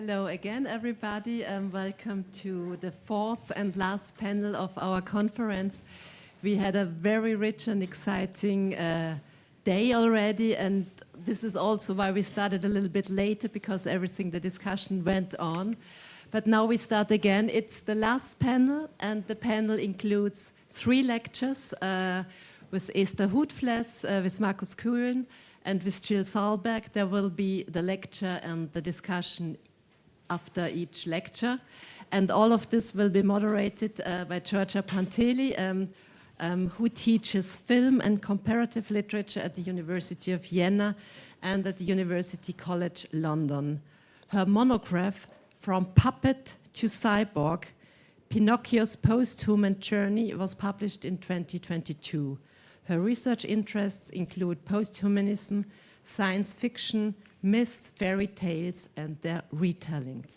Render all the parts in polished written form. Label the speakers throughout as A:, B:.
A: Hello again, everybody, and welcome to the fourth and last panel of our conference. We had a very rich and exciting day already, and this is also why we started a little bit later, because the discussion went on. But now we start again. It's the last panel, and the panel includes 3 lectures with Esther Hutfless, with Markus Kühlen, and with Jill Sahlberg. There will be the lecture and the discussion after each lecture. And all of this will be moderated by Giorgia Panteli, who teaches film and comparative literature at the University of Vienna and at the University College London. Her monograph, From Puppet to Cyborg, Pinocchio's Posthuman Journey, was published in 2022. Her research interests include posthumanism, science fiction, myths, fairy tales, and their retellings.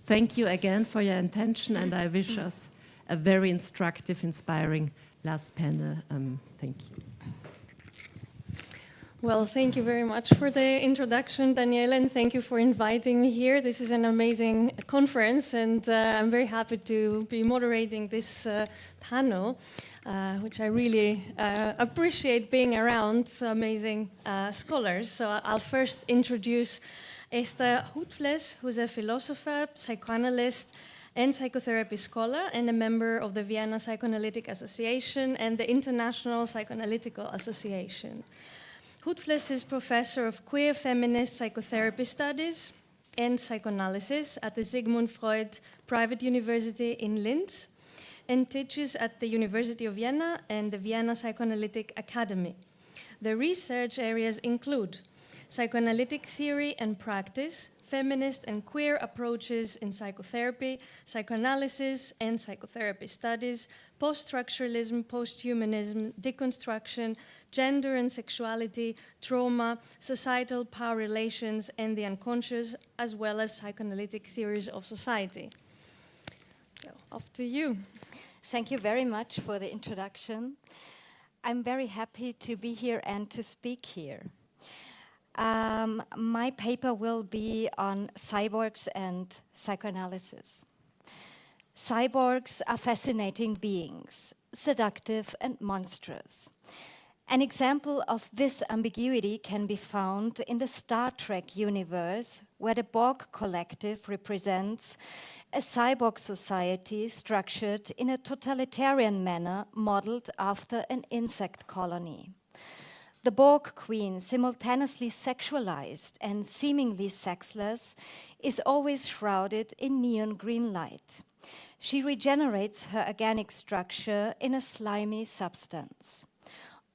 A: Thank you again for your attention, and I wish us a very instructive, inspiring last panel. Thank you.
B: Well, thank you very much for the introduction, Daniela, and thank you for inviting me here. This is an amazing conference, and I'm very happy to be moderating this panel, which I really appreciate being around amazing scholars. So I'll first introduce Esther Hutfless, who's a philosopher, psychoanalyst, and psychotherapy scholar, and a member of the Vienna Psychoanalytic Association and the International Psychoanalytical Association. Hutfless is professor of queer feminist psychotherapy studies and psychoanalysis at the Sigmund Freud Private University in Linz, and teaches at the University of Vienna and the Vienna Psychoanalytic Academy. The research areas include psychoanalytic theory and practice, feminist and queer approaches in psychotherapy, psychoanalysis and psychotherapy studies, post-structuralism, post-humanism, deconstruction, gender and sexuality, trauma, societal power relations, and the unconscious, as well as psychoanalytic theories of society. So, off to you.
C: Thank you very much for the introduction. I'm very happy to be here and to speak here. My paper will be on cyborgs and psychoanalysis. Cyborgs are fascinating beings, seductive and monstrous. An example of this ambiguity can be found in the Star Trek universe, where the Borg collective represents a cyborg society structured in a totalitarian manner modeled after an insect colony. The Borg queen, simultaneously sexualized and seemingly sexless, is always shrouded in neon green light. She regenerates her organic structure in a slimy substance.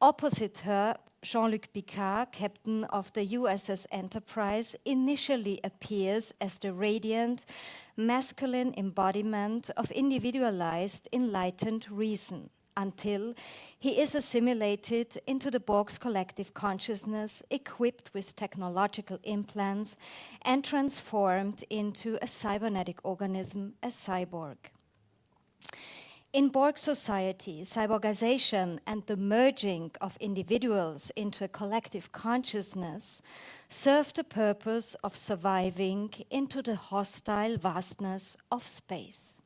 C: Opposite her, Jean-Luc Picard, captain of the USS Enterprise, initially appears as the radiant, masculine embodiment of individualized, enlightened reason, until he is assimilated into the Borg's collective consciousness, equipped with technological implants, and transformed into a cybernetic organism, a cyborg. In Borg society, cyborgization and the merging of individuals into a collective consciousness serve the purpose of surviving into the hostile vastness of space.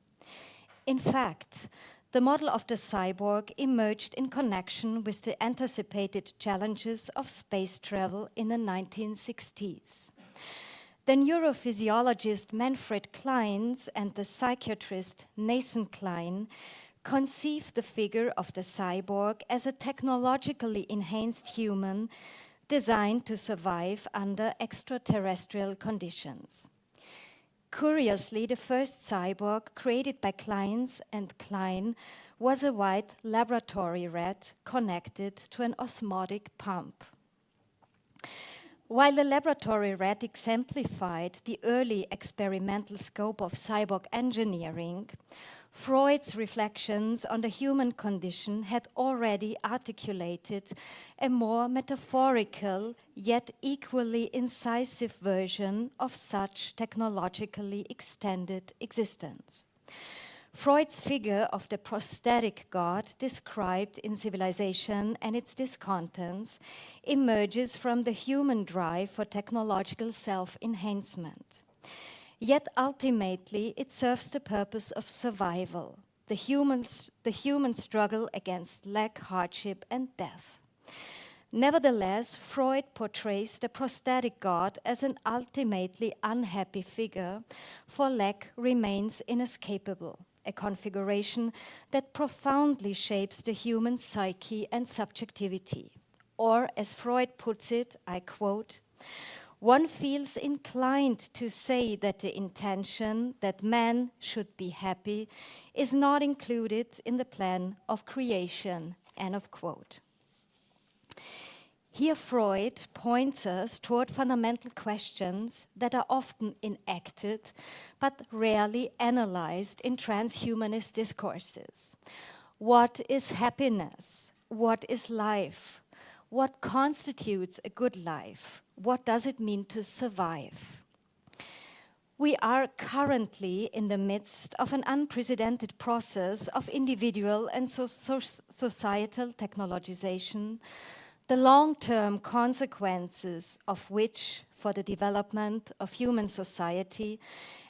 C: In fact, the model of the cyborg emerged in connection with the anticipated challenges of space travel in the 1960s. The neurophysiologist Manfred Kleins and the psychiatrist Nathan Klein conceived the figure of the cyborg as a technologically enhanced human designed to survive under extraterrestrial conditions. Curiously, the first cyborg created by Kleins and Klein was a white laboratory rat connected to an osmotic pump. While the laboratory rat exemplified the early experimental scope of cyborg engineering, Freud's reflections on the human condition had already articulated a more metaphorical yet equally incisive version of such technologically extended existence. Freud's figure of the prosthetic God, described in Civilization and its Discontents, emerges from the human drive for technological self-enhancement. Yet ultimately it serves the purpose of survival, the human struggle against lack, hardship, and death. Nevertheless, Freud portrays the prosthetic God as an ultimately unhappy figure, for lack remains inescapable, a configuration that profoundly shapes the human psyche and subjectivity. Or, as Freud puts it, I quote, "One feels inclined to say that the intention that man should be happy is not included in the plan of creation," end of quote. Here Freud points us toward fundamental questions that are often enacted but rarely analyzed in transhumanist discourses. What is happiness? What is life? What constitutes a good life? What does it mean to survive? We are currently in the midst of an unprecedented process of individual and societal technologization, the long-term consequences of which for the development of human society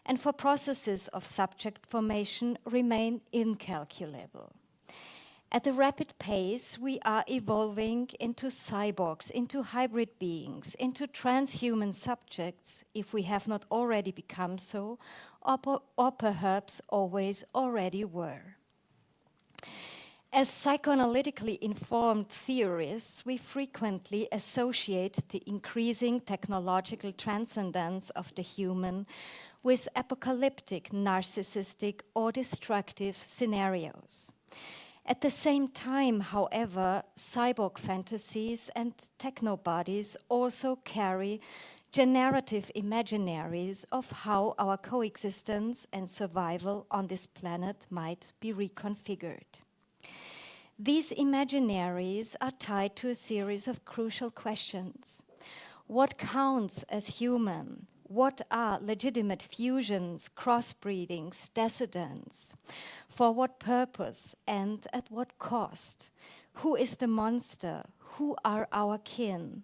C: and for processes of subject formation remain incalculable. At a rapid pace, we are evolving into cyborgs, into hybrid beings, into transhuman subjects, if we have not already become so, or perhaps always already were. As psychoanalytically informed theorists, we frequently associate the increasing technological transcendence of the human with apocalyptic, narcissistic, or destructive scenarios. At the same time, however, cyborg fantasies and techno-bodies also carry generative imaginaries of how our coexistence and survival on this planet might be reconfigured. These imaginaries are tied to a series of crucial questions. What counts as human? What are legitimate fusions, crossbreedings, descendants? For what purpose and at what cost? Who is the monster? Who are our kin?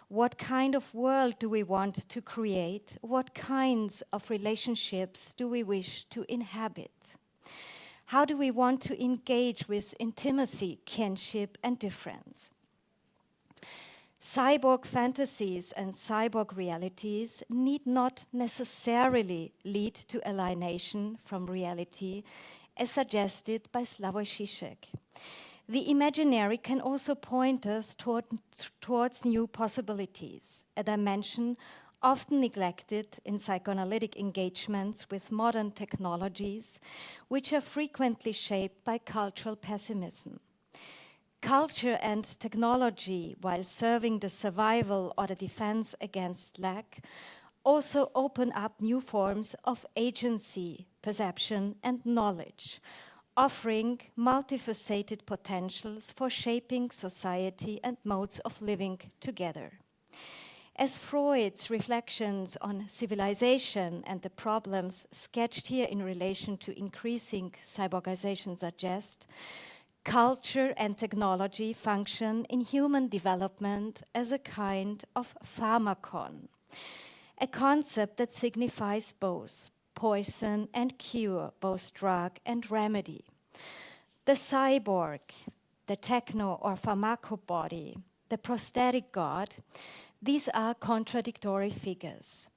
C: What kind of world do we want to create? What kinds of relationships do we wish to inhabit? How do we want to engage with intimacy, kinship, and difference? Cyborg fantasies and cyborg realities need not necessarily lead to alienation from reality, as suggested by Slavoj Žižek. The imaginary can also point us towards new possibilities, a dimension often neglected in psychoanalytic engagements with modern technologies, which are frequently shaped by cultural pessimism. Culture and technology, while serving the survival or the defense against lack, also open up new forms of agency, perception, and knowledge, offering multifaceted potentials for shaping society and modes of living together. As Freud's reflections on civilization and the problems sketched here in relation to increasing cyborgization suggest, culture and technology function in human development as a kind of pharmacon, a concept that signifies both poison and cure, both drug and remedy. The cyborg, the techno or pharmaco-body, the prosthetic god, these are contradictory figures.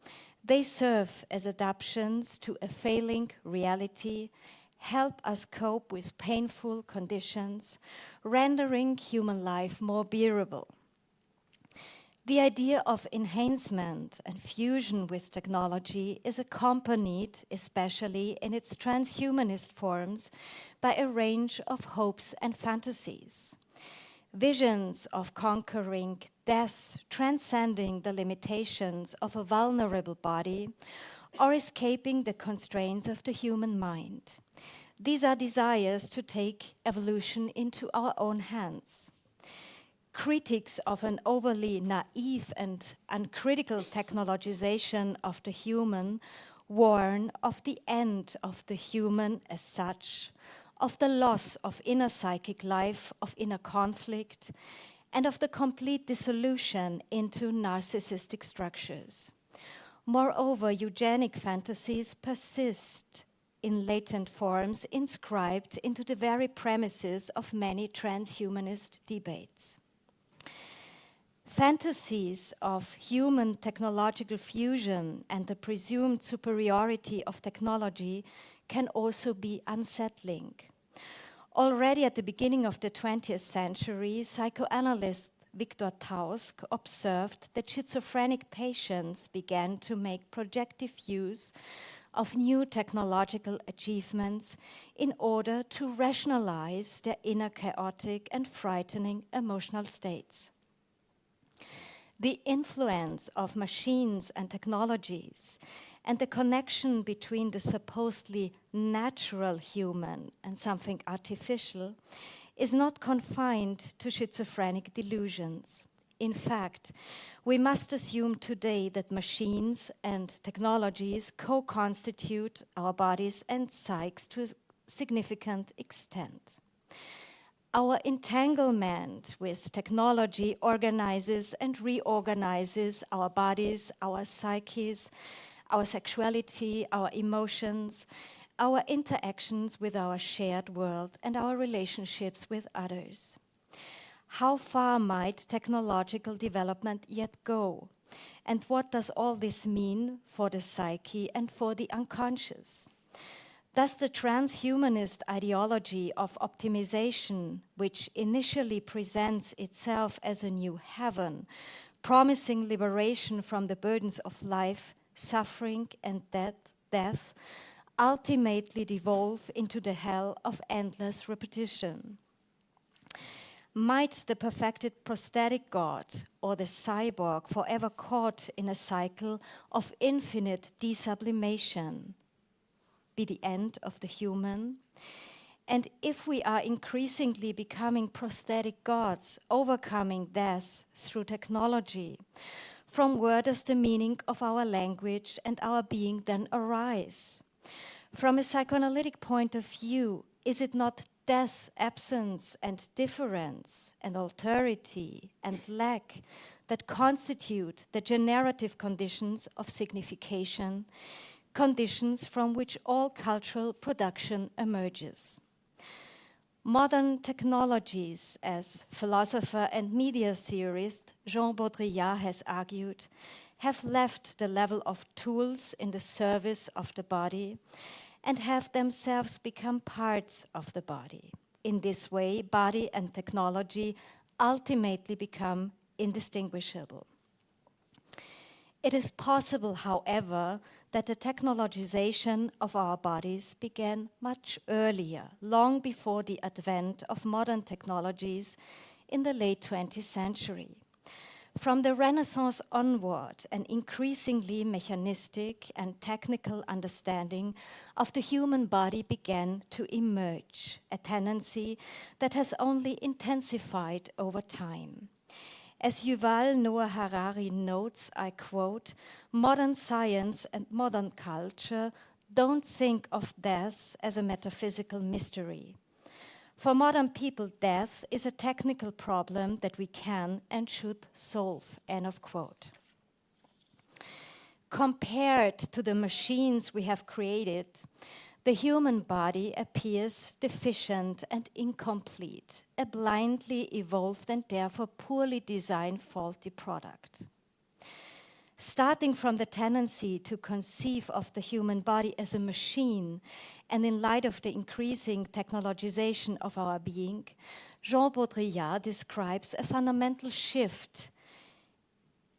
C: They serve as adaptations to a failing reality, help us cope with painful conditions, rendering human life more bearable. The idea of enhancement and fusion with technology is accompanied, especially in its transhumanist forms, by a range of hopes and fantasies. Visions of conquering death, transcending the limitations of a vulnerable body, or escaping the constraints of the human mind. These are desires to take evolution into our own hands. Critics of an overly naive and uncritical technologization of the human warn of the end of the human as such, of the loss of inner psychic life, of inner conflict, and of the complete dissolution into narcissistic structures. Moreover, eugenic fantasies persist in latent forms inscribed into the very premises of many transhumanist debates. Fantasies of human technological fusion and the presumed superiority of technology can also be unsettling. Already at the beginning of the 20th century, psychoanalyst Victor Tausk observed that schizophrenic patients began to make projective use of new technological achievements in order to rationalize their inner chaotic and frightening emotional states. The influence of machines and technologies and the connection between the supposedly natural human and something artificial is not confined to schizophrenic delusions. In fact, we must assume today that machines and technologies co-constitute our bodies and psyches to a significant extent. Our entanglement with technology organizes and reorganizes our bodies, our psyches, our sexuality, our emotions, our interactions with our shared world, and our relationships with others. How far might technological development yet go? And what does all this mean for the psyche and for the unconscious? Thus, the transhumanist ideology of optimization, which initially presents itself as a new heaven, promising liberation from the burdens of life, suffering, and death, ultimately devolve into the hell of endless repetition. Might the perfected prosthetic god or the cyborg, forever caught in a cycle of infinite desublimation, be the end of the human? And if we are increasingly becoming prosthetic gods, overcoming death through technology, from where does the meaning of our language and our being then arise? From a psychoanalytic point of view, is it not death, absence, and difference, and alterity, and lack that constitute the generative conditions of signification, conditions from which all cultural production emerges? Modern technologies, as philosopher and media theorist Jean Baudrillard has argued, have left the level of tools in the service of the body and have themselves become parts of the body. In this way, body and technology ultimately become indistinguishable. It is possible, however, that the technologization of our bodies began much earlier, long before the advent of modern technologies in the late 20th century. From the Renaissance onward, an increasingly mechanistic and technical understanding of the human body began to emerge, a tendency that has only intensified over time. As Yuval Noah Harari notes, I quote, "Modern science and modern culture don't think of death as a metaphysical mystery. For modern people, death is a technical problem that we can and should solve," end of quote. Compared to the machines we have created, the human body appears deficient and incomplete, a blindly evolved and therefore poorly designed faulty product. Starting from the tendency to conceive of the human body as a machine, and in light of the increasing technologization of our being, Jean Baudrillard describes a fundamental shift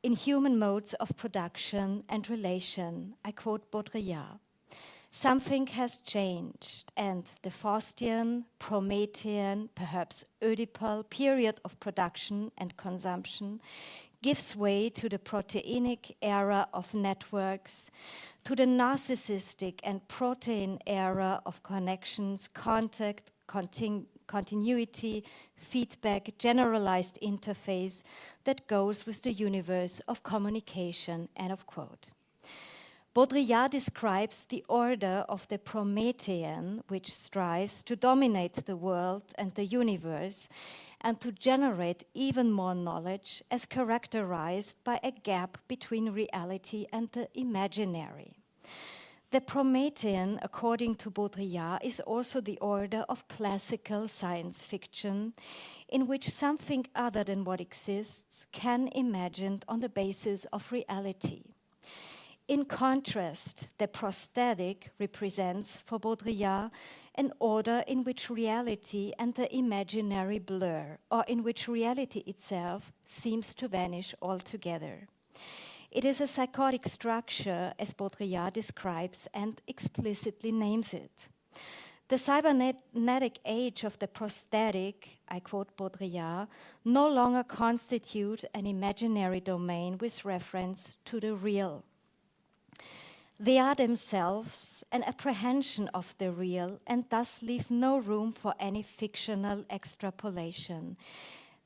C: in human modes of production and relation. I quote Baudrillard. "Something has changed, and the Faustian, Promethean, perhaps Oedipal period of production and consumption gives way to the proteinic era of networks, to the narcissistic and protein era of connections, contact, continuity, feedback, generalized interface that goes with the universe of communication," end of quote. Baudrillard describes the order of the Promethean, which strives to dominate the world and the universe, and to generate even more knowledge as characterized by a gap between reality and the imaginary. The Promethean, according to Baudrillard, is also the order of classical science fiction, in which something other than what exists can imagined on the basis of reality. In contrast, the prosthetic represents, for Baudrillard, an order in which reality and the imaginary blur, or in which reality itself seems to vanish altogether. It is a psychotic structure, as Baudrillard describes and explicitly names it. The cybernetic age of the prosthetic, I quote Baudrillard, no longer constitute an imaginary domain with reference to the real. They are themselves an apprehension of the real and thus leave no room for any fictional extrapolation.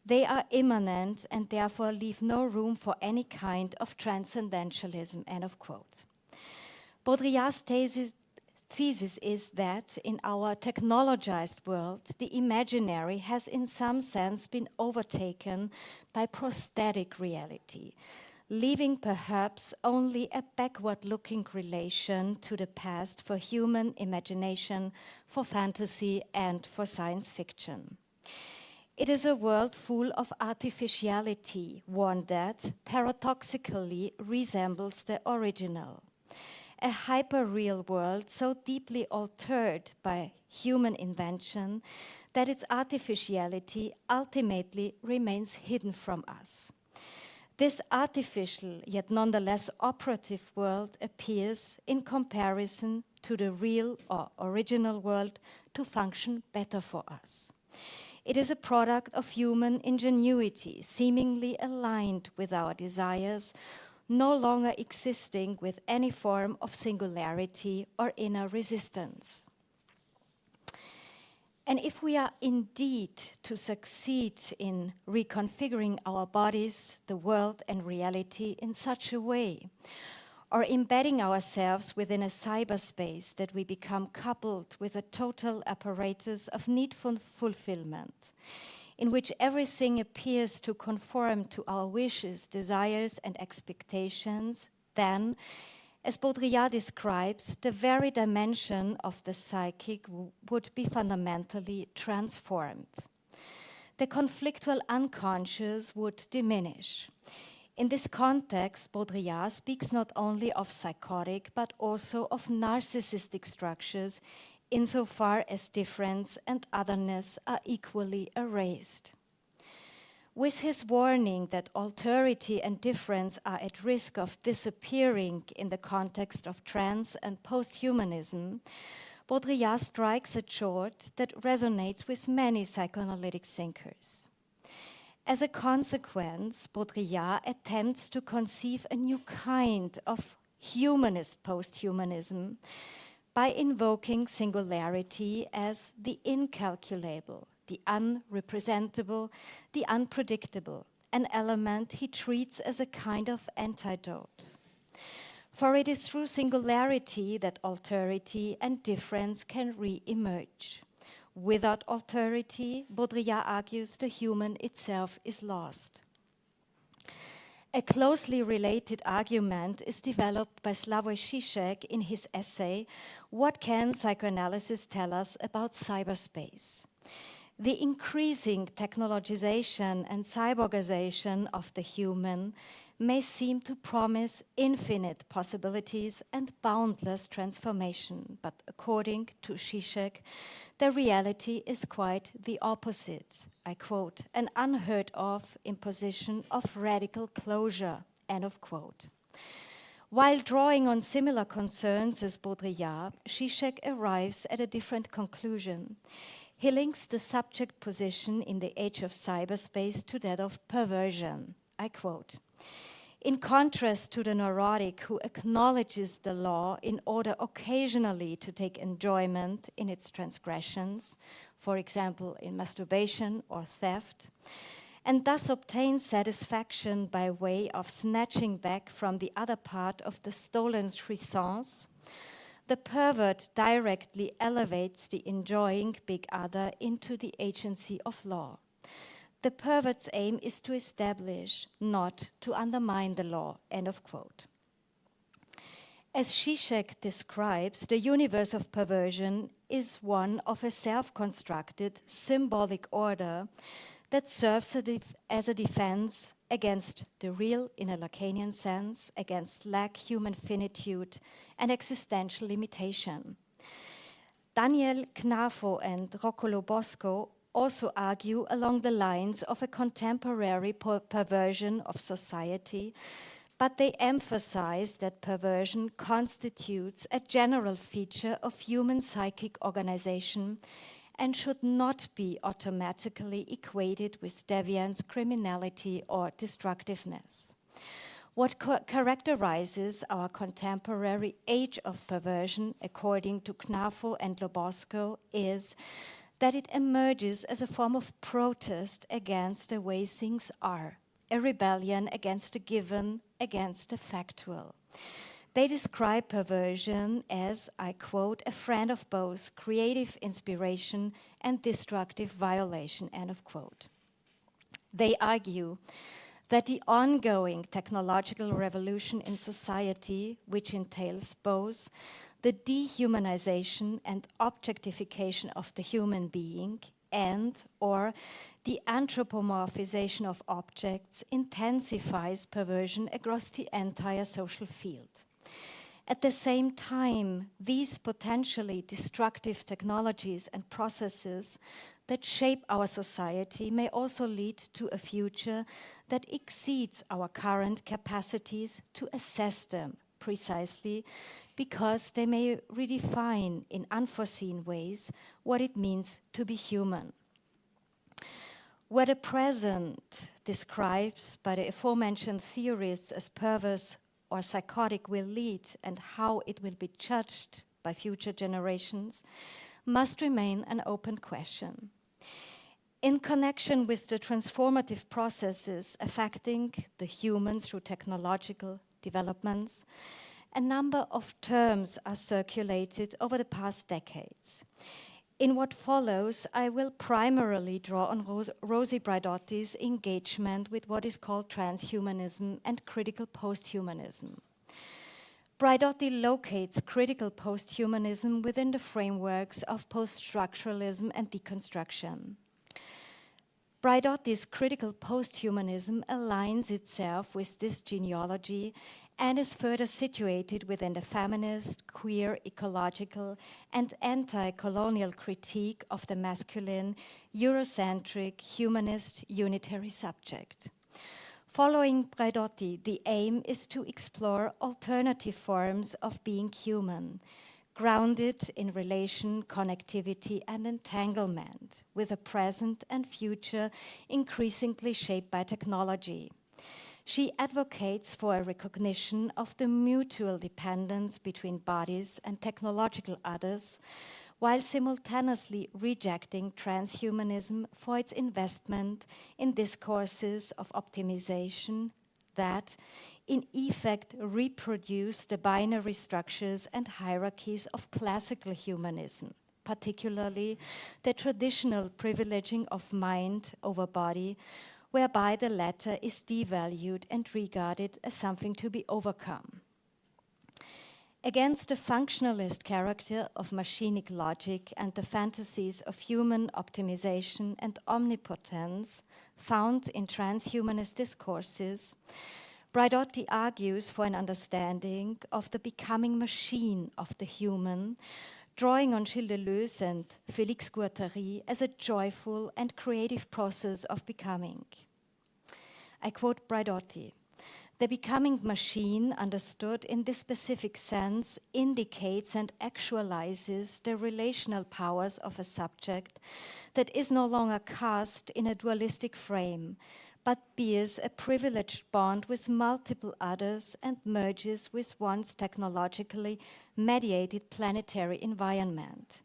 C: They are immanent and therefore leave no room for any kind of transcendentalism, end of quote. Baudrillard's thesis is that in our technologized world, the imaginary has in some sense been overtaken by prosthetic reality, leaving perhaps only a backward-looking relation to the past for human imagination, for fantasy, and for science fiction. It is a world full of artificiality, one that paradoxically resembles the original. A hyper-real world so deeply altered by human invention that its artificiality ultimately remains hidden from us. This artificial, yet nonetheless operative world appears, in comparison to the real or original world, to function better for us. It is a product of human ingenuity, seemingly aligned with our desires, no longer existing with any form of singularity or inner resistance. And if we are indeed to succeed in reconfiguring our bodies, the world, and reality in such a way, or embedding ourselves within a cyberspace that we become coupled with a total apparatus of needful fulfillment, in which everything appears to conform to our wishes, desires, and expectations, then, as Baudrillard describes, the very dimension of the psychic would be fundamentally transformed. The conflictual unconscious would diminish. In this context, Baudrillard speaks not only of psychotic, but also of narcissistic structures, insofar as difference and otherness are equally erased. With his warning that alterity and difference are at risk of disappearing in the context of trans and posthumanism, Baudrillard strikes a chord that resonates with many psychoanalytic thinkers. As a consequence, Baudrillard attempts to conceive a new kind of humanist posthumanism by invoking singularity as the incalculable, the unrepresentable, the unpredictable, an element he treats as a kind of antidote. For it is through singularity that alterity and difference can re-emerge. Without alterity, Baudrillard argues the human itself is lost. A closely related argument is developed by Slavoj Žižek in his essay, What Can Psychoanalysis Tell Us About Cyberspace? The increasing technologization and cyborgization of the human may seem to promise infinite possibilities and boundless transformation, but according to Žižek, the reality is quite the opposite. I quote, an unheard of imposition of radical closure, end of quote. While drawing on similar concerns as Baudrillard, Žižek arrives at a different conclusion. He links the subject position in the age of cyberspace to that of perversion. I quote, in contrast to the neurotic who acknowledges the law in order occasionally to take enjoyment in its transgressions, for example, in masturbation or theft, and thus obtains satisfaction by way of snatching back from the other part of the stolen jouissance, the pervert directly elevates the enjoying big other into the agency of law. The pervert's aim is to establish, not to undermine the law, end of quote. As Žižek describes, the universe of perversion is one of a self-constructed symbolic order that serves as a defense against the real, in a Lacanian sense, against lack, human finitude, and existential limitation. Daniel Knafo and Roccolo Bosco also argue along the lines of a contemporary perversion of society, but they emphasize that perversion constitutes a general feature of human psychic organization and should not be automatically equated with deviance, criminality, or destructiveness. What characterizes our contemporary age of perversion, according to Knafo and Lobosco, is that it emerges as a form of protest against the way things are, a rebellion against the given, against the factual. They describe perversion as, I quote, a friend of both creative inspiration and destructive violation, end of quote. They argue that the ongoing technological revolution in society, which entails both the dehumanization and objectification of the human being and or the anthropomorphization of objects, intensifies perversion across the entire social field. At the same time, these potentially destructive technologies and processes that shape our society may also lead to a future that exceeds our current capacities to assess them, precisely because they may redefine in unforeseen ways what it means to be human. Where the present describes by the aforementioned theorists as perverse or psychotic will lead and how it will be judged by future generations must remain an open question. In connection with the transformative processes affecting the human through technological developments, a number of terms are circulated over the past decades. In what follows, I will primarily draw on Rosi Braidotti's engagement with what is called transhumanism and critical posthumanism. Braidotti locates critical posthumanism within the frameworks of post-structuralism and deconstruction. Braidotti's critical posthumanism aligns itself with this genealogy and is further situated within the feminist, queer, ecological, and anti-colonial critique of the masculine, Eurocentric, humanist, unitary subject. Following Braidotti, the aim is to explore alternative forms of being human, grounded in relation, connectivity, and entanglement, with a present and future increasingly shaped by technology. She advocates for a recognition of the mutual dependence between bodies and technological others, while simultaneously rejecting transhumanism for its investment in discourses of optimization that, in effect, reproduce the binary structures and hierarchies of classical humanism, particularly the traditional privileging of mind over body, whereby the latter is devalued and regarded as something to be overcome. Against the functionalist character of machinic logic and the fantasies of human optimization and omnipotence found in transhumanist discourses, Braidotti argues for an understanding of the becoming machine of the human, drawing on Gilles Deleuze and Félix Guattari as a joyful and creative process of becoming. I quote Braidotti: "The becoming machine, understood in this specific sense, indicates and actualizes the relational powers of a subject that is no longer cast in a dualistic frame, but bears a privileged bond with multiple others and merges with one's technologically mediated planetary environment.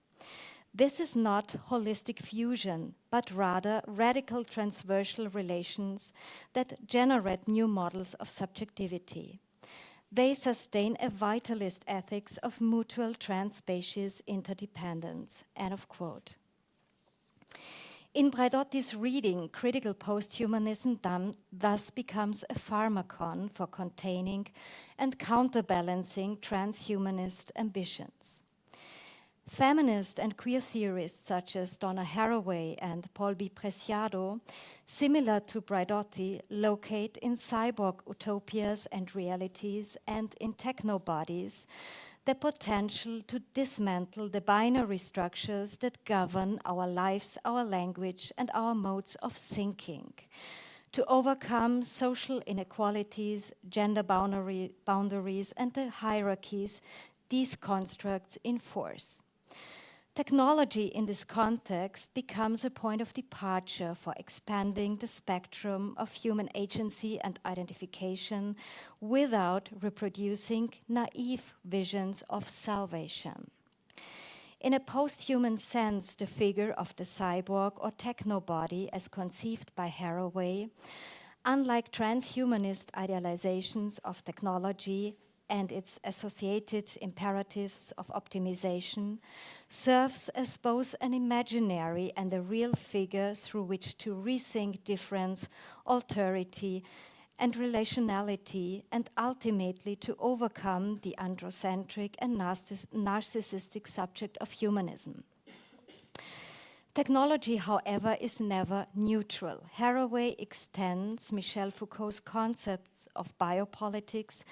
C: This is not holistic fusion, but rather radical transversal relations that generate new models of subjectivity. They sustain a vitalist ethics of mutual trans-species interdependence," end of quote. In Braidotti's reading, critical posthumanism thus becomes a pharmacon for containing and counterbalancing transhumanist ambitions. Feminist and queer theorists such as Donna Haraway and Paul B. Preciado, similar to Braidotti, locate in cyborg utopias and realities and in techno-bodies the potential to dismantle the binary structures that govern our lives, our language, and our modes of thinking, to overcome social inequalities, gender boundaries, and the hierarchies these constructs enforce. Technology in this context becomes a point of departure for expanding the spectrum of human agency and identification without reproducing naive visions of salvation. In a posthuman sense, the figure of the cyborg or techno-body as conceived by Haraway, unlike transhumanist idealizations of technology and its associated imperatives of optimization, serves as both an imaginary and a real figure through which to rethink difference, alterity, and relationality, and ultimately to overcome the androcentric and narcissistic subject of humanism. Technology, however, is never neutral. Haraway extends Michel Foucault's concepts of biopolitics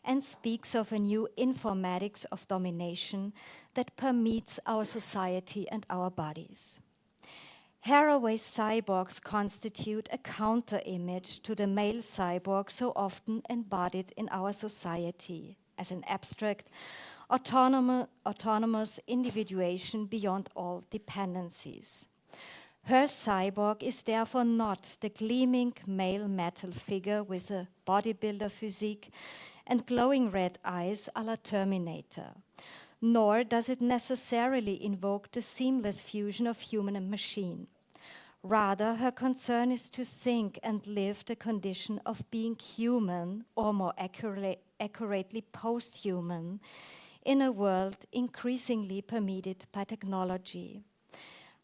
C: and speaks of a new informatics of domination that permeates our society and our bodies. Haraway's cyborgs constitute a counter-image to the male cyborg so often embodied in our society as an abstract, autonomous individuation beyond all dependencies. Her cyborg is therefore not the gleaming male metal figure with a bodybuilder physique and glowing red eyes a la Terminator, nor does it necessarily invoke the seamless fusion of human and machine. Rather, her concern is to think and live the condition of being human, or more accurately post-human, in a world increasingly permeated by technology.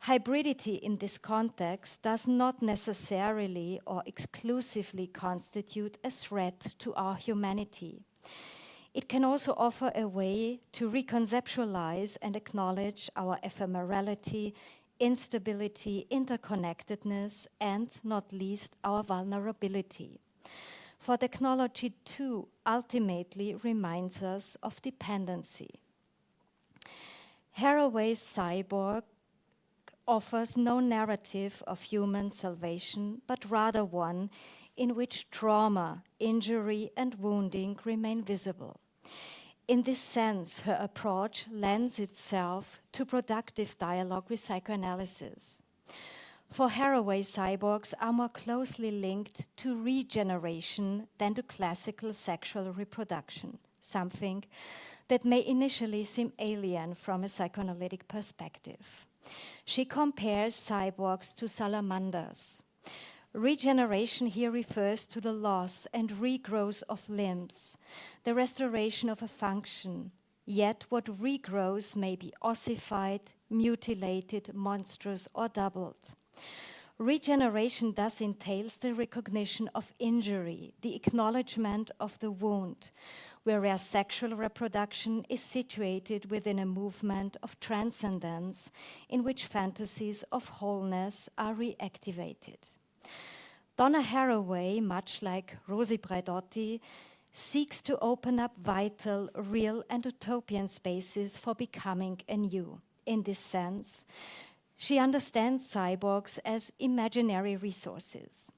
C: Hybridity in this context does not necessarily or exclusively constitute a threat to our humanity. It can also offer a way to reconceptualize and acknowledge our ephemerality, instability, interconnectedness, and not least our vulnerability. For technology too ultimately reminds us of dependency. Haraway's cyborg offers no narrative of human salvation, but rather one in which trauma, injury, and wounding remain visible. In this sense, her approach lends itself to productive dialogue with psychoanalysis. For Haraway, cyborgs are more closely linked to regeneration than to classical sexual reproduction, something that may initially seem alien from a psychoanalytic perspective. She compares cyborgs to salamanders. Regeneration here refers to the loss and regrowth of limbs, the restoration of a function, yet what regrows may be ossified, mutilated, monstrous, or doubled. Regeneration thus entails the recognition of injury, the acknowledgement of the wound, whereas sexual reproduction is situated within a movement of transcendence in which fantasies of wholeness are reactivated. Donna Haraway, much like Rosi Braidotti, seeks to open up vital, real, and utopian spaces for becoming anew. In this sense, she understands cyborgs as imaginary resources.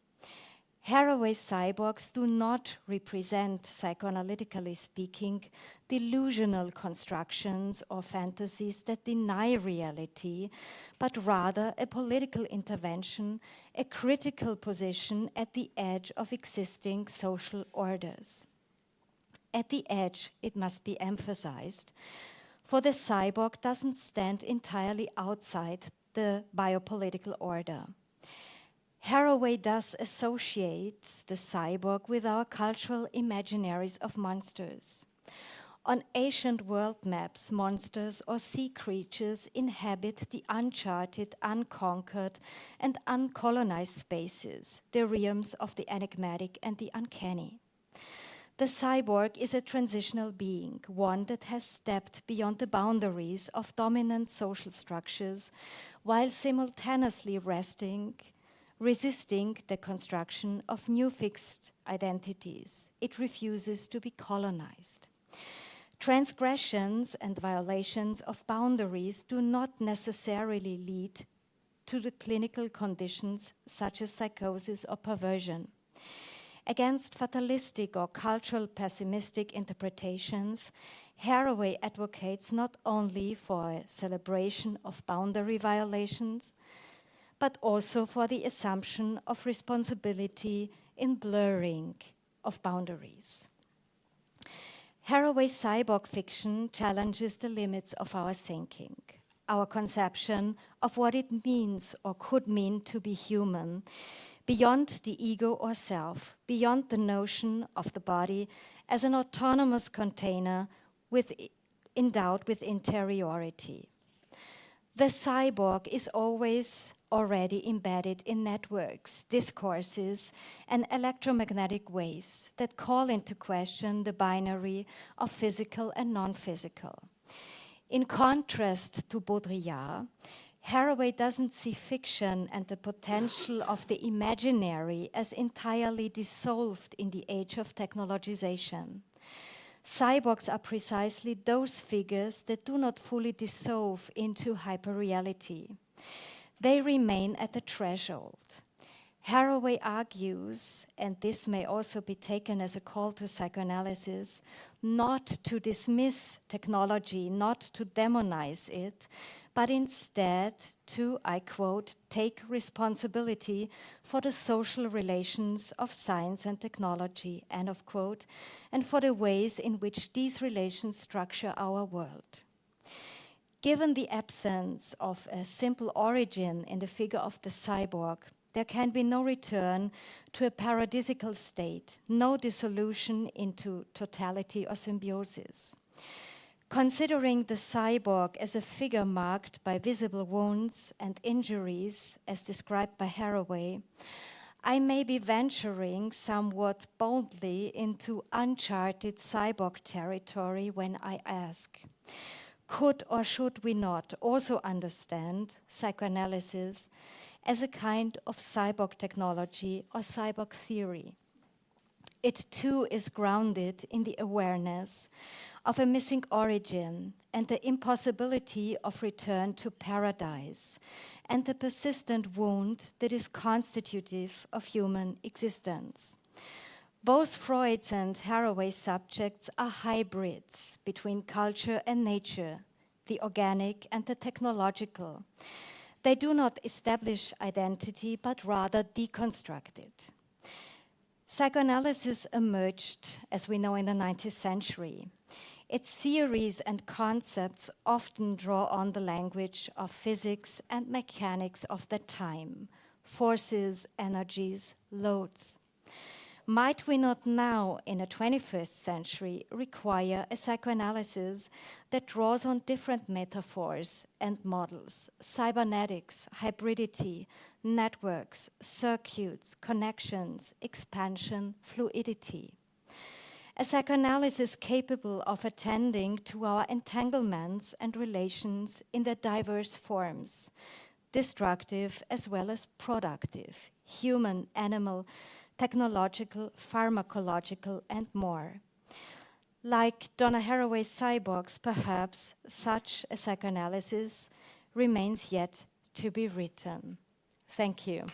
C: Haraway's cyborgs do not represent, psychoanalytically speaking, delusional constructions or fantasies that deny reality, but rather a political intervention, a critical position at the edge of existing social orders. At the edge, it must be emphasized, for the cyborg doesn't stand entirely outside the biopolitical order. Haraway thus associates the cyborg with our cultural imaginaries of monsters. On ancient world maps, monsters or sea creatures inhabit the uncharted, unconquered, and uncolonized spaces, the realms of the enigmatic and the uncanny. The cyborg is a transitional being, one that has stepped beyond the boundaries of dominant social structures while simultaneously resisting the construction of new fixed identities. It refuses to be colonized. Transgressions and violations of boundaries do not necessarily lead to the clinical conditions such as psychosis or perversion. Against fatalistic or cultural pessimistic interpretations, Haraway advocates not only for a celebration of boundary violations, but also for the assumption of responsibility in blurring of boundaries. Haraway's cyborg fiction challenges the limits of our thinking, our conception of what it means or could mean to be human, beyond the ego or self, beyond the notion of the body as an autonomous container endowed with interiority. The cyborg is always already embedded in networks, discourses, and electromagnetic waves that call into question the binary of physical and non-physical. In contrast to Baudrillard, Haraway doesn't see fiction and the potential of the imaginary as entirely dissolved in the age of technologization. Cyborgs are precisely those figures that do not fully dissolve into hyperreality. They remain at the threshold. Haraway argues, and this may also be taken as a call to psychoanalysis, not to dismiss technology, not to demonize it, but instead to, I quote, take responsibility for the social relations of science and technology, end of quote, and for the ways in which these relations structure our world. Given the absence of a simple origin in the figure of the cyborg, there can be no return to a paradisical state, no dissolution into totality or symbiosis. Considering the cyborg as a figure marked by visible wounds and injuries, as described by Haraway, I may be venturing somewhat boldly into uncharted cyborg territory when I ask, could or should we not also understand psychoanalysis as a kind of cyborg technology or cyborg theory? It too is grounded in the awareness of a missing origin and the impossibility of return to paradise and the persistent wound that is constitutive of human existence. Both Freud's and Haraway's subjects are hybrids between culture and nature, the organic and the technological. They do not establish identity, but rather deconstruct it. Psychoanalysis emerged, as we know, in the 19th century. Its theories and concepts often draw on the language of physics and mechanics of the time, forces, energies, loads. Might we not now, in the 21st century, require a psychoanalysis that draws on different metaphors and models, cybernetics, hybridity, networks, circuits, connections, expansion, fluidity? A psychoanalysis capable of attending to our entanglements and relations in their diverse forms, destructive as well as productive, human, animal, technological, pharmacological, and more. Like Donna Haraway's Cyborgs, perhaps such a psychoanalysis remains yet to be written. Thank you.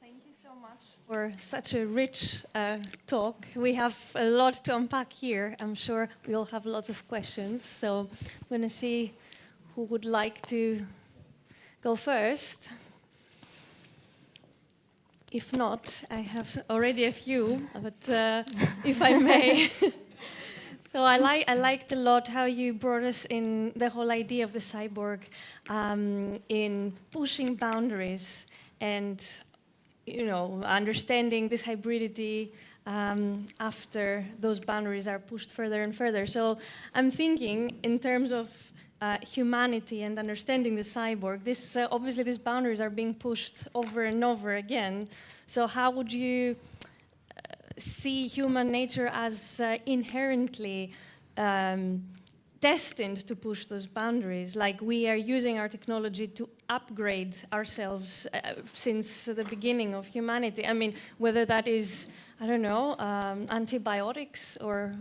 B: Thank you so much for such a rich talk. We have a lot to unpack here. I'm sure we all have lots of questions. So I'm going to see who would like to go first. If not, I have already a few, but if I may. So I liked a lot how you brought us in the whole idea of the cyborg in pushing boundaries and understanding this hybridity after those boundaries are pushed further and further. So I'm thinking in terms of humanity and understanding the cyborg, obviously these boundaries are being pushed over and over again. So how would you see human nature as inherently destined to push those boundaries? Like we are using our technology to upgrade ourselves since the beginning of humanity. I mean, whether that is, I don't know, antibiotics or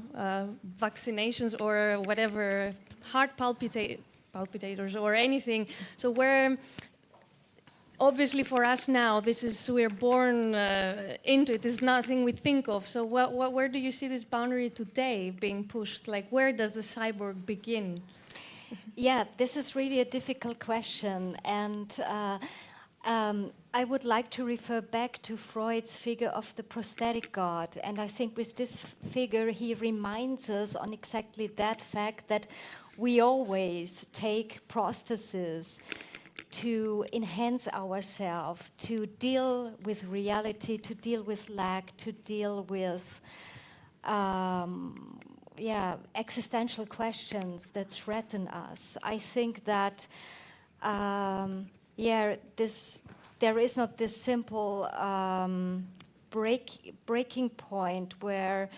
B: vaccinations or whatever, heart palpitators or anything. So we're obviously for us now, we're born into it. It's nothing we think of. So where do you see this boundary today being pushed? Like where does the cyborg begin?
C: Yeah, this is really a difficult question, and I would like to refer back to Freud's figure of the prosthetic god. And I think with this figure, he reminds us on exactly that fact that we always take prostheses to enhance ourselves, to deal with reality, to deal with lack, to deal with existential questions that threaten us. I think that there is not this simple breaking point where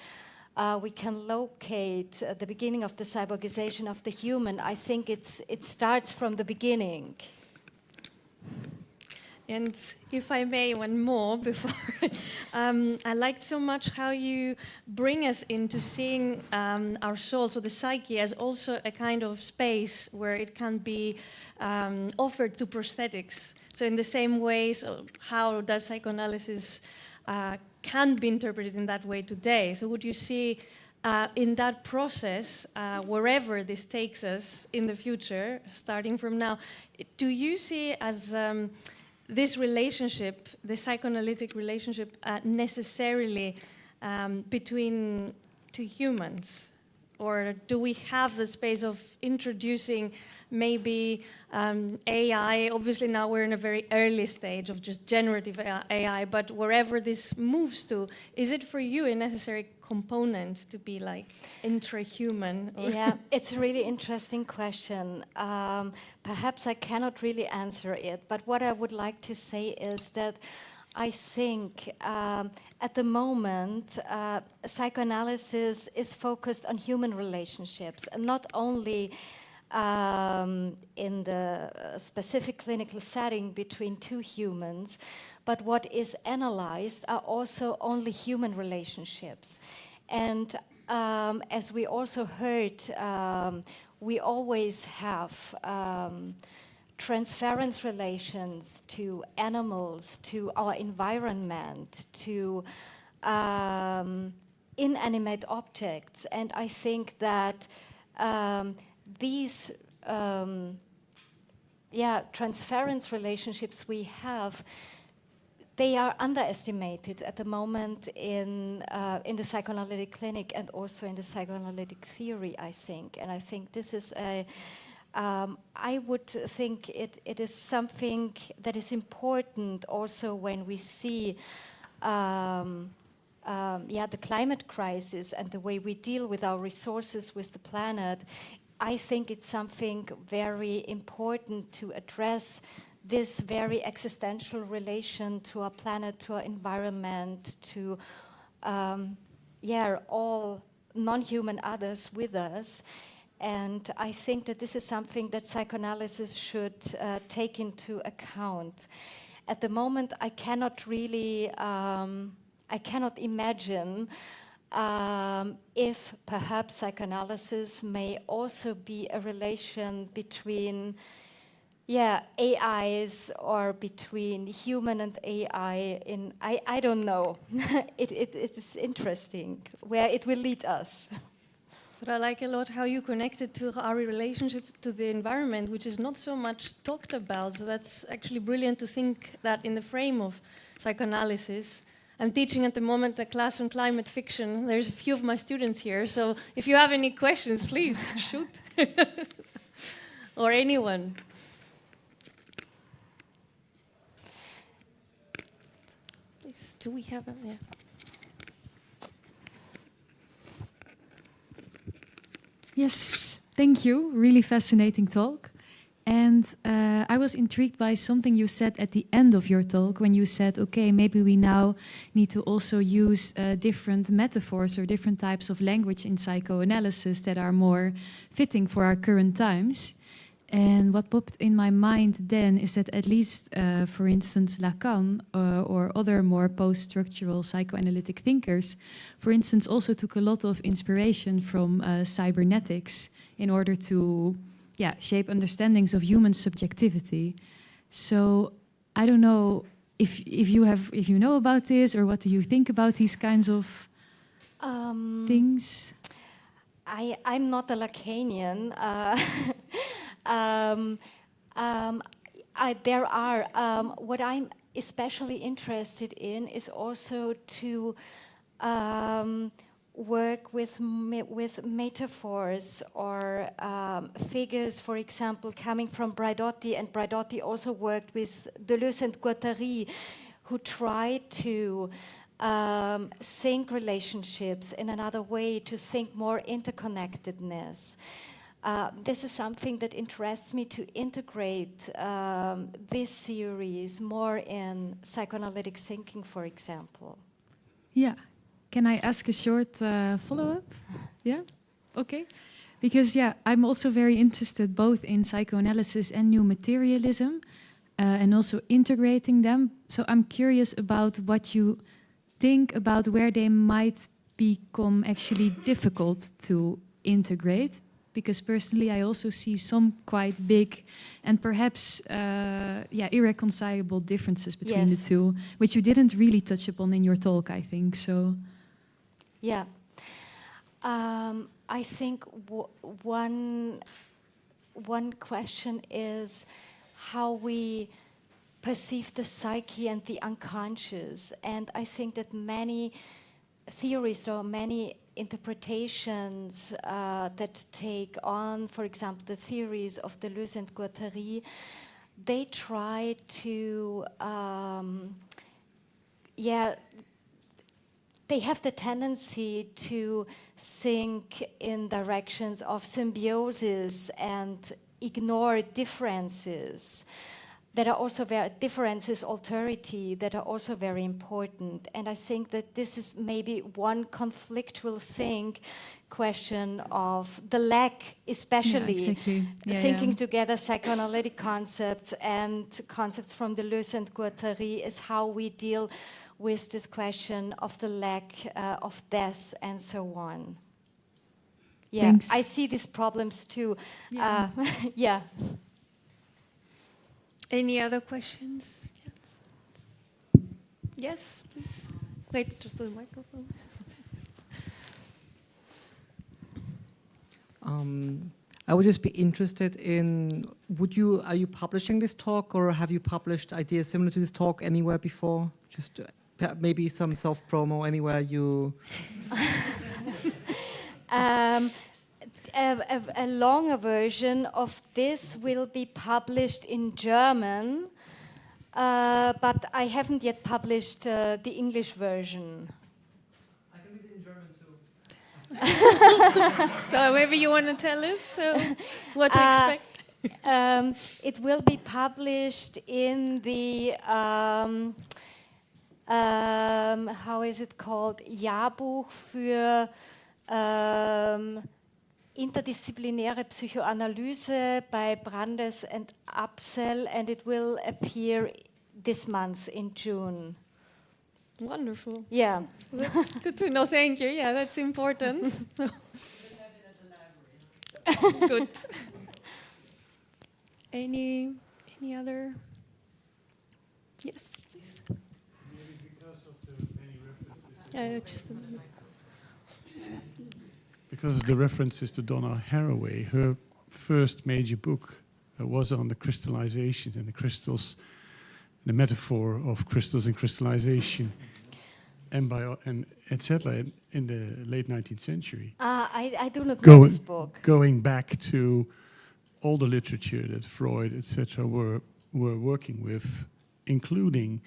C: we can locate the beginning of the cyborgization of the human. I think it starts from the beginning.
B: And if I may, one more before, I liked so much how you bring us into seeing our soul, so the psyche, as also a kind of space where it can be offered to prosthetics. So in the same way, so how does psychoanalysis can be interpreted in that way today? So would you see in that process, wherever this takes us in the future, starting from now, do you see as this relationship, the psychoanalytic relationship, necessarily between two humans? Or do we have the space of introducing maybe AI? Obviously now we're in a very early stage of just generative AI, but wherever this moves to, is it for you a necessary component to be like intrahuman?
C: Yeah, it's a really interesting question. Perhaps I cannot really answer it, but what I would like to say is that I think at the moment psychoanalysis is focused on human relationships, and not only in the specific clinical setting between two humans, but what is analyzed are also only human relationships. And as we also heard, we always have transference relations to animals, to our environment, to inanimate objects. And I think that these transference relationships we have, they are underestimated at the moment in the psychoanalytic clinic and also in the psychoanalytic theory, I think. And I think this is I would think it is something that is important also when we see the climate crisis and the way we deal with our resources, with the planet. I think it's something very important to address this very existential relation to our planet, to our environment, to all non-human others with us. And I think that this is something that psychoanalysis should take into account. At the moment, I cannot really, I cannot imagine if perhaps psychoanalysis may also be a relation between AIs or between human and AI. I don't know. It is interesting where it will lead us.
B: But I like a lot how you connected to our relationship to the environment, which is not so much talked about. So that's actually brilliant to think that in the frame of psychoanalysis. I'm teaching at the moment a class on climate fiction. There's a few of my students here. So if you have any questions, please shoot. Or anyone. Do we have a... Yeah.
D: Yes, thank you. Really fascinating talk. And I was intrigued by something you said at the end of your talk when you said, okay, maybe we now need to also use different metaphors or different types of language in psychoanalysis that are more fitting for our current times. And what popped in my mind then is that at least, for instance, Lacan or other more post-structural psychoanalytic thinkers, for instance, also took a lot of inspiration from cybernetics in order to shape understandings of human subjectivity. So I don't know if you know about this, or what do you think about these kinds of things?
C: I'm not a Lacanian. There are what I'm especially interested in is also to work with metaphors or figures, for example, coming from Braidotti, and Braidotti also worked with Deleuze and Guattari, who tried to think relationships in another way, to think more interconnectedness. This is something that interests me to integrate this series more in psychoanalytic thinking, for example.
D: Yeah. Can I ask a short follow-up? Yeah? Okay. Because, I'm also very interested both in psychoanalysis and new materialism, and also integrating them. So I'm curious about what you think about where they might become actually difficult to integrate. Because personally, I also see some quite big and perhaps irreconcilable differences between the two, which you didn't really touch upon in your talk, I think. So,
C: yeah, I think one question is how we perceive the psyche and the unconscious, and I think that many theories or many interpretations that take on, for example, the theories of Deleuze and Guattari, they try to, they have the tendency to think in directions of symbiosis and ignore differences that are also differences, alterity, that are also very important. And I think that this is maybe one conflictual question of the lack, especially thinking together psychoanalytic concepts and concepts from Deleuze and Guattari, is how we deal with this question of the lack of death and so on. Yeah,
D: thanks.
C: I see these problems too. Yeah.
B: Any other questions? Yes. Yes, please. Wait just the microphone.
E: I would just be interested in, are you publishing this talk, or have you published ideas similar to this talk anywhere before? Just maybe some self-promo anywhere you...
C: A longer version of this will be published in German, but I haven't yet published the English version.
E: I can read it in German too.
B: So maybe you want to tell us what to expect?
C: It will be published in the, how is it called? Jahrbuch für interdisziplinäre Psychoanalyse by Brandes and Apsel, and it will appear this month in June.
B: Wonderful.
C: Yeah.
B: That's good to know. Thank you. Yeah, that's important. Good. Any other? Yes, please.
F: Maybe because of the many references.
B: Just a minute.
F: Because of the references to Donna Haraway, her first major book was on the crystallizations and the crystals, the metaphor of crystals and crystallization, and etc. in the late 19th century.
C: I do not know this book.
F: Going back to all the literature that Freud, etc., were working with, including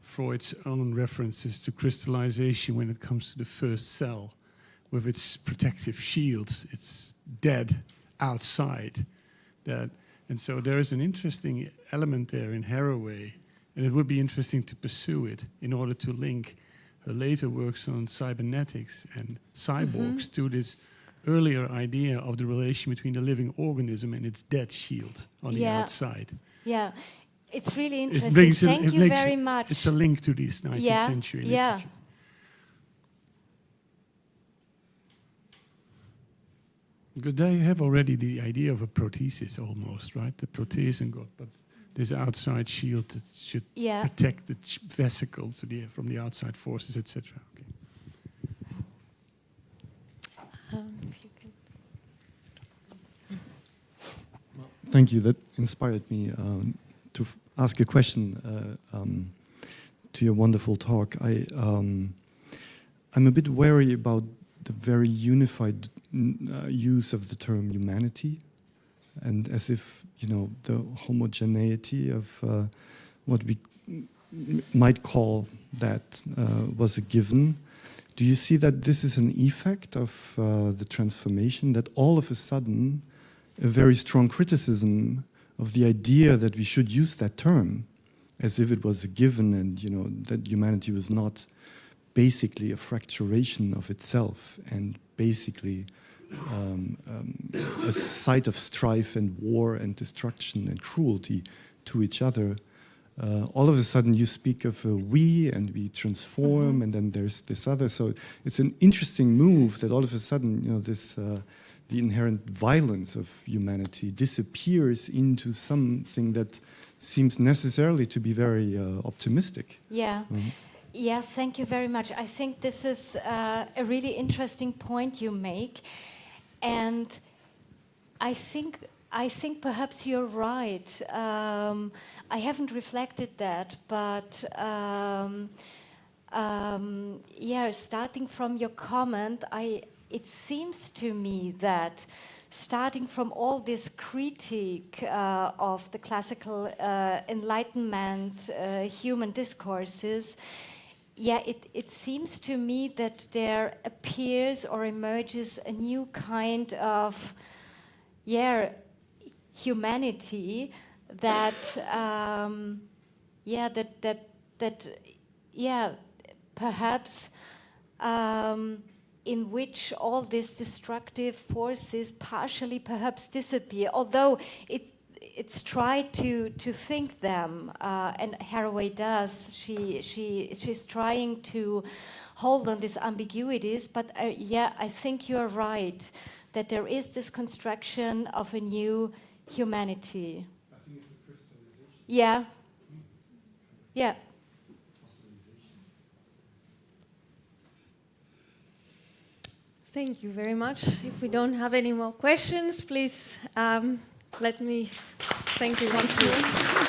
F: Freud's own references to crystallization when it comes to the first cell, with its protective shields. It's dead outside. And so there is an interesting element there in Haraway, and it would be interesting to pursue it in order to link her later works on cybernetics and cyborgs to this earlier idea of the relation between the living organism and its dead shield on the outside.
C: Yeah, it's really interesting. Thank you very much.
F: It's a link to this 19th century literature. Because they have already the idea of a prothesis almost, right? The prothesis and God, but this outside shield that should protect the vesicle from the outside forces, etc. Okay.
G: Thank you. That inspired me to ask a question to your wonderful talk. I'm a bit wary about the very unified use of the term humanity, and as if, you know, the homogeneity of what we might call that was a given. Do you see that this is an effect of the transformation, that all of a sudden a very strong criticism of the idea that we should use that term as if it was a given, and, you know, that humanity was not basically a fracturation of itself and basically a site of strife and war and destruction and cruelty to each other. All of a sudden you speak of a we, and we transform, and then there's this other. So it's an interesting move that all of a sudden, you know, this the inherent violence of humanity disappears into something that seems necessarily to be very optimistic.
C: Yeah. Yes, thank you very much. I think this is a really interesting point you make, and I think perhaps you're right. I haven't reflected that, but starting from your comment, it seems to me that starting from all this critique of the classical Enlightenment human discourses, it seems to me that there appears or emerges a new kind of humanity that perhaps in which all these destructive forces partially perhaps disappear, although it's tried to think them, and Haraway does. She's trying to hold on these ambiguities, but I think you're right that there is this construction of a new humanity.
G: I think it's a crystallization.
C: Yeah. Yeah.
B: Thank you very much. If we don't have any more questions, please let me thank you once more.